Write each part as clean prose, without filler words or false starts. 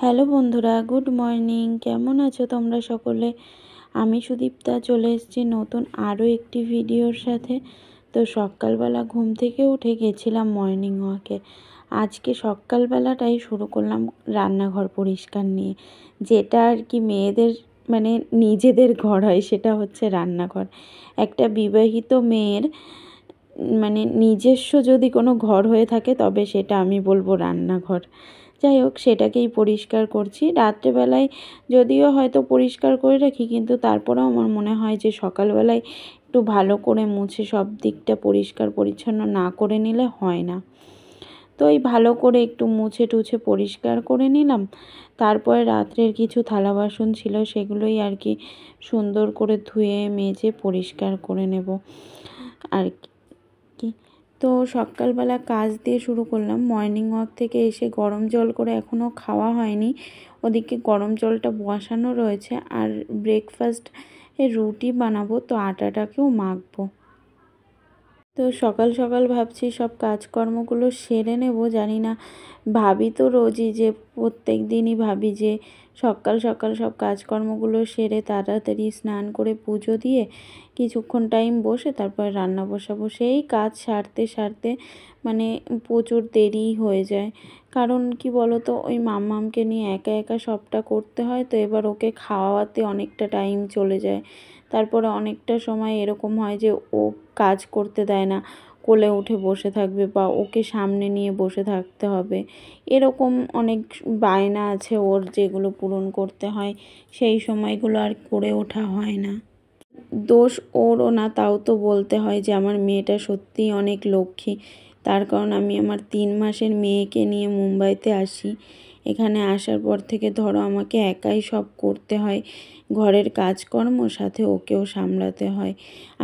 Hello বন্ধুরা, good morning. কেমন আছো তোমরা সকলে? আমি সুদীপ্তা চলে এসেছি নতুন আরও একটি ভিডিওর সাথে। তো সকালবেলা ঘুম থেকে উঠে গেছিলাম মর্নিং ওয়াকে। আজকে সকালবেলাটাই শুরু করলাম রান্নাঘর পরিষ্কার নিয়ে। যেটা আর কি মেয়েদের মানে নিজেদের ঘর হয়, সেটা হচ্ছে রান্নাঘর। একটা বিবাহিত মেয়ের মানে নিজস্ব যদি কোনো ঘর হয়ে থাকে তবে সেটা আমি বলবো রান্নাঘর। যাই হোক, সেটাকেই পরিষ্কার করছি। রাত্রেবেলায় যদিও হয়তো পরিষ্কার করে রাখি, কিন্তু তারপরেও আমার মনে হয় যে সকালবেলায় একটু ভালো করে মুছে সব দিকটা পরিষ্কার পরিচ্ছন্ন না করে নিলে হয় না। তো এই ভালো করে একটু মুছে টুছে পরিষ্কার করে নিলাম। তারপরে রাত্রের কিছু থালা বাসন ছিল, সেগুলোই আর কি সুন্দর করে ধুয়ে মেজে পরিষ্কার করে নেব আর কি। তো সকালবেলা কাজ দিয়ে শুরু করলাম। মর্নিং ওয়াক থেকে এসে গরম জল করে এখনও খাওয়া হয়নি, ওদিকে গরম জলটা বসানো রয়েছে। আর ব্রেকফাস্ট রুটি বানাবো, তো আটাটাকেও মাখবো। তো সকাল সকাল ভাবছি সব কাজকর্মগুলো সেরে নেব। জানি না, ভাবি তো রোজই, যে প্রত্যেক দিনই ভাবি যে সকাল সকাল সব কাজকর্মগুলো সেরে তাড়াতাড়ি স্নান করে পুজো দিয়ে কিছুক্ষণ টাইম বসে তারপর রান্না বসাবো। সেই কাজ সারতে সারতে মানে প্রচুর দেরি হয়ে যায়। কারণ কি বলো তো, ওই মাম্মামকে নিয়ে একা একা সবটা করতে হয়। তো এবার ওকে খাওয়াতে অনেকটা টাইম চলে যায়। তারপরে অনেকটা সময় এরকম হয় যে ও কাজ করতে দেয় না, কোলে উঠে বসে থাকবে বা ওকে সামনে নিয়ে বসে থাকতে হবে। এরকম অনেক বায়না আছে ওর, যেগুলো পূরণ করতে হয়। সেই সময়গুলো আর করে ওঠা হয় না। দোষ ওরও না, তাও তো বলতে হয় যে আমার মেয়েটা সত্যিই অনেক লক্ষ্মী। তার কারণ আমি আমার 3 মাসের মেয়েকে নিয়ে মুম্বাইতে আসি। এখানে আসার পর থেকে ধরো আমাকে একাই সব করতে হয়, ঘরের কাজকর্ম, সাথে ওকেও সামলাতে হয়।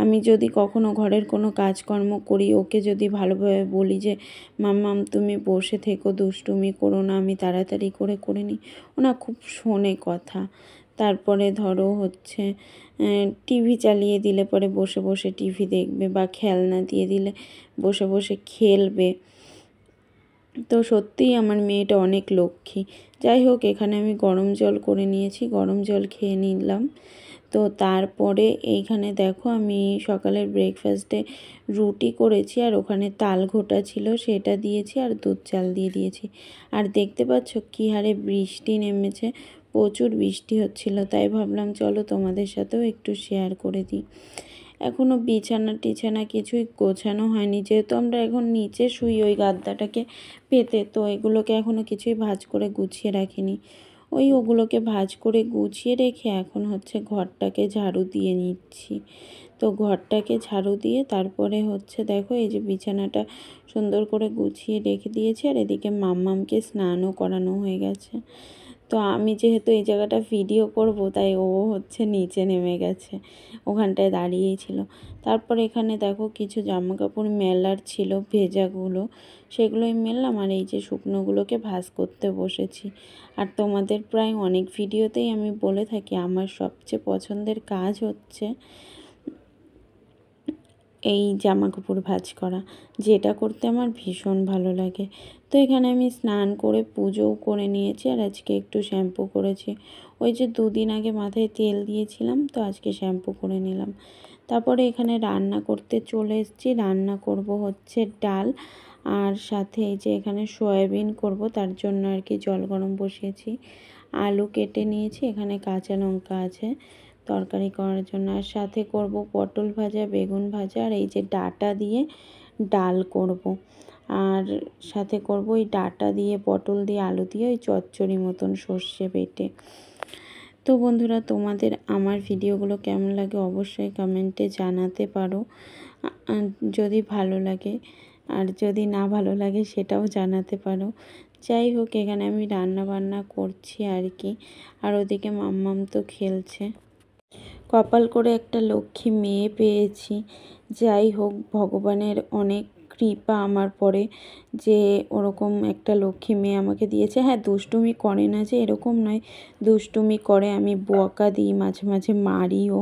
আমি যদি কখনো ঘরের কোনো কাজকর্ম করি, ওকে যদি ভালোভাবে বলি যে মাম্মাম তুমি বসে থেকো, দুষ্টুমি করো না, আমি তাড়াতাড়ি করে করে নিই, ওনা খুব শোনে কথা। তারপরে ধরো হচ্ছে টিভি চালিয়ে দিলে পরে বসে বসে টিভি দেখবে, বা খেলনা দিয়ে দিলে বসে বসে খেলবে। তো সত্যিই আমার মেয়েটা অনেক লক্ষ্মী। যাই হোক, এখানে আমি গরম জল করে নিয়েছি, গরম জল খেয়ে নিলাম। তো তারপরে এইখানে দেখো, আমি সকালের ব্রেকফাস্টে রুটি করেছি, আর ওখানে তাল ঘোটা ছিল সেটা দিয়েছি, আর দুধ চাল দিয়ে দিয়েছি। আর দেখতে পাচ্ছ কী হারে বৃষ্টি নেমেছে, প্রচুর বৃষ্টি হচ্ছিল। তাই ভাবলাম চলো তোমাদের সাথেও একটু শেয়ার করে দিই। এখনও বিছানা টিছানা কিছুই গোছানো হয়নি, যেহেতু আমরা এখন নিচে শুই ওই গাদ্দাটাকে পেতে। তো এগুলোকে এখনও কিছুই ভাঁজ করে গুছিয়ে রাখিনি। ওগুলোকে ভাঁজ করে গুছিয়ে রেখে এখন হচ্ছে ঘরটাকে ঝাড়ু দিয়ে নিচ্ছি। তো ঘরটাকে ঝাড়ু দিয়ে তারপরে হচ্ছে দেখো, এই যে বিছানাটা সুন্দর করে গুছিয়ে রেখে দিয়েছি। আর এদিকে মাম্মামকে স্নানও করানো হয়ে গেছে। তো আমি যেহেতু এই জায়গাটা ভিডিও করব, তাই ও হচ্ছে নিচে নেমে গেছে, ওখানটায় দাঁড়িয়েই ছিল। তারপর এখানে দেখো কিছু জামা কাপড় মেলার ছিল, ভেজাগুলো, সেগুলোই মেললাম। আর এই যে শুকনোগুলোকে ভাঁজ করতে বসেছি। আর তোমাদের প্রায় অনেক ভিডিওতেই আমি বলে থাকি আমার সবচেয়ে পছন্দের কাজ হচ্ছে এই জামা কাপড় ভাঁজ করা, যেটা করতে আমার ভীষণ ভালো লাগে। তো এখানে আমি স্নান করে পুজোও করে নিয়েছি, আর আজকে একটু শ্যাম্পু করেছি। ওই যে 2 দিন আগে মাথায় তেল দিয়েছিলাম, তো আজকে শ্যাম্পু করে নিলাম। তারপরে এখানে রান্না করতে চলে এসেছি। রান্না করব হচ্ছে ডাল, আর সাথে এই যে এখানে সয়াবিন করব, তার জন্য আর কি জল গরম বসিয়েছি। আলু কেটে নিয়েছি, এখানে কাঁচা লঙ্কা আছে তরকারি করার জন্য। আর সাথে করব পটল ভাজা, বেগুন ভাজা, আর এই যে ডাঁটা দিয়ে ডাল করব। আর সাথে করব ওই ডাঁটা দিয়ে পটল দিয়ে আলু দিয়ে ওই চচ্চড়ি মতন সর্ষে বেটে। তো বন্ধুরা, তোমাদের আমার ভিডিওগুলো কেমন লাগে অবশ্যই কমেন্টে জানাতে পারো, যদি ভালো লাগে। আর যদি না ভালো লাগে সেটাও জানাতে পারো। যাই হোক, এখানে আমি রান্না বান্না করছি আর কি। আর ওদিকে মাম্মাম তো খেলছে। কপাল করে একটা লক্ষ্মী মেয়ে পেয়েছি। যাই হোক, ভগবানের অনেক কৃপা আমার পরে যে ওরকম একটা লক্ষ্মী মেয়ে আমাকে দিয়েছে। হ্যাঁ, দুষ্টুমি করে না যে এরকম নয়, দুষ্টুমি করে, আমি বকা দিই, মাঝে মাঝে মারিও,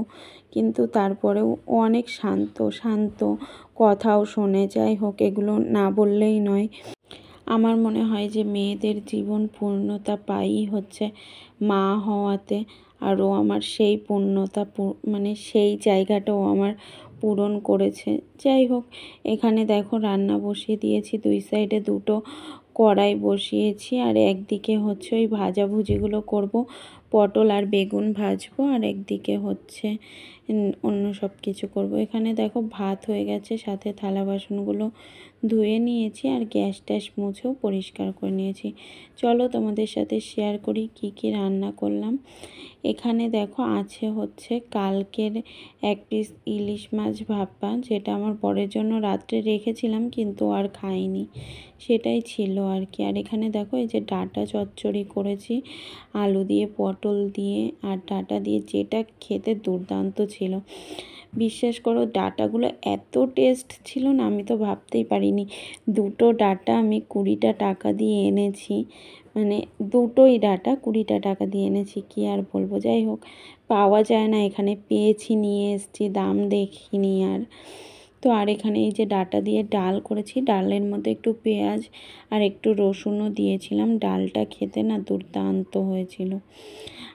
কিন্তু তারপরেও ও অনেক শান্ত শান্ত, কথাও শোনে। যাই হোক, এগুলো না বললেই নয়। আমার মনে হয় যে মেয়েদের জীবন পূর্ণতা পাই হচ্ছে মা হওয়াতে। আর ও আমার সেই পূর্ণতা মানে সেই জায়গাটাও আমার পূরণ করেছে। যাই হোক, এখানে দেখো রান্না বসিয়ে দিয়েছি, 2 সাইডে 2টো কড়াই বসিয়েছি। আর একদিকে হচ্ছে ওই ভাজাভুজিগুলো করব, পটল আর বেগুন ভাজবো, আর একদিকে হচ্ছে অন্য সব কিছু করব। এখানে দেখো ভাত হয়ে গেছে, সাথে থালা বাসনগুলো ধুয়ে নিয়েছি আর গ্যাস ট্যাস মুছেও পরিষ্কার করে নিয়েছি। চলো তোমাদের সাথে শেয়ার করি কি কি রান্না করলাম। এখানে দেখো আছে হচ্ছে কালকের 1 পিস ইলিশ মাছ ভাপা, যেটা আমার বরের জন্য রাত্রে রেখেছিলাম কিন্তু আর খাইনি, সেটাই ছিল আর কি। আর এখানে দেখো এই যে ডাঁটা চচ্চড়ি করেছি আলু দিয়ে, পটল দিয়ে আর ডাঁটা দিয়ে, যেটা খেতে দুর্দান্ত ছিল। বিশ্বাস করো ডাঁটাগুলো এত টেস্ট ছিল না, আমি তো ভাবতেই পারিনি। 2টো ডাঁটা আমি 20টা টাকা দিয়ে এনেছি, মানে 2টোই ডাঁটা 20টা টাকা দিয়ে এনেছি, কি আর বলবো। যাই হোক, পাওয়া যায় না এখানে, পেয়েছি নিয়ে এসেছি, দাম দেখিনি আর। তো আর এখানে এই যে ডাঁটা দিয়ে ডাল করেছি, ডালের মধ্যে একটু পেঁয়াজ আর একটু রসুনও দিয়েছিলাম। ডালটা খেতে না দুর্দান্ত হয়েছিল,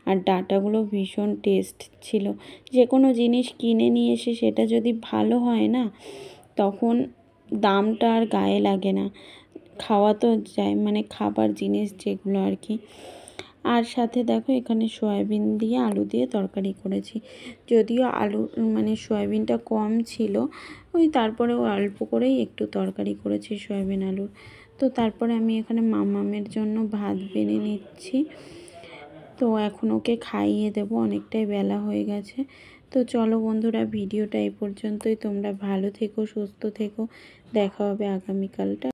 আর ডাঁটাগুলো ভীষণ টেস্ট ছিল। যে কোনো জিনিস কিনে নিয়ে এসে সেটা যদি ভালো হয় না, তখন দামটা আর গায়ে লাগে না, খাওয়া তো যায়, মানে খাবার জিনিস যেগুলো আর কি। আর সাথে দেখো এখানে সয়াবিন দিয়ে আলু দিয়ে তরকারি করেছি, যদিও আলু মানে সয়াবিনটা কম ছিল, ওই তারপরেও অল্প করেই একটু তরকারি করেছি সয়াবিন আলুর। তো তারপরে আমি এখানে মামামের জন্য ভাত বেড়ে নিচ্ছি, তো এখন ওকে খাইয়ে দেবো, অনেকটাই বেলা হয়ে গেছে। তো চলো বন্ধুরা, ভিডিওটা এই পর্যন্তই। তোমরা ভালো থেকো, সুস্থ থেকো, দেখা হবে আগামীকালটা।